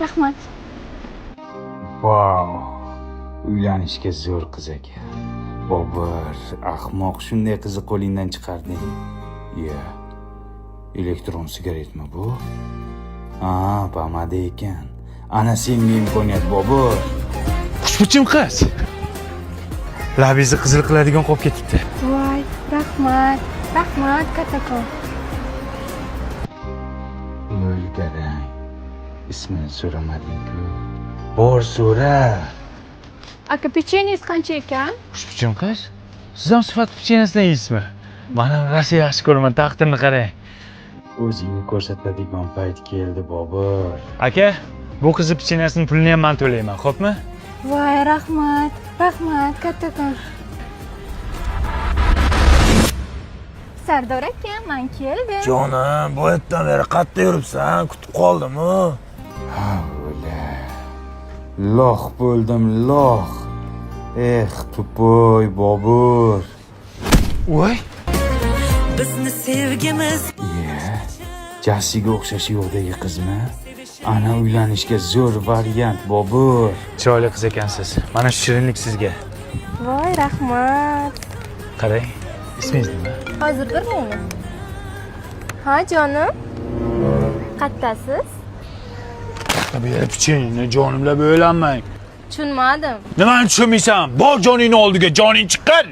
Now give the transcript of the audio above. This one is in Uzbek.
Rahmat. Vau. Uylanishga zo'r qiz ekan. Bobur, ahmoq, shunday qizni qo'lingdan chiqarding. Ya. Elektron sigaretmi bu? Ha, pomada ekan. Ana senga imkoniyat, Bobur. Xushbichim qiz. Labingizni qizil qiladigan qolib ketibdi. Voy, rahmat. Rahmat, kattakon. O'lgarang. Ismini so'ramading-ku. Bor so'ra. Aka, pechenniz qancha ekan? Xushbichim qiz. Siz ham sifat pechenasidan yeysizmi? Mana rosa yaxshi ko'raman, taqdirni qarang. O'zingni ko'rsatadigan payt keldi, Bobur. Aka, bu qizni pechenasining pulini ham men to'layman, xo'pmi? Voy, rahmat. Rahmat, kattakon. Sardor aka, men keldim. Jonim, bu yerdan beri qayerda yuribsan? Kutib qoldim-ku. Havla. Loh bo'ldim, loh. Tupoy Bobur. Voy, Bizni sevgimiz Jassiga o'xshash yo'qdagi qizmi? Ana uylanishga zo'r variant, Bobur. chiroyli qiz ekansiz. Mana shu shirinlik sizga. Voy, rahmat. Qarang, ismingiz nima? Hozir uni. Ha, jonim. Qattasiz? Tabii pechenni jonimlab o'ylanmang. Tushunmadim. Nimani tushunmaysan? Bor joningni oldiga, joning chiqqan.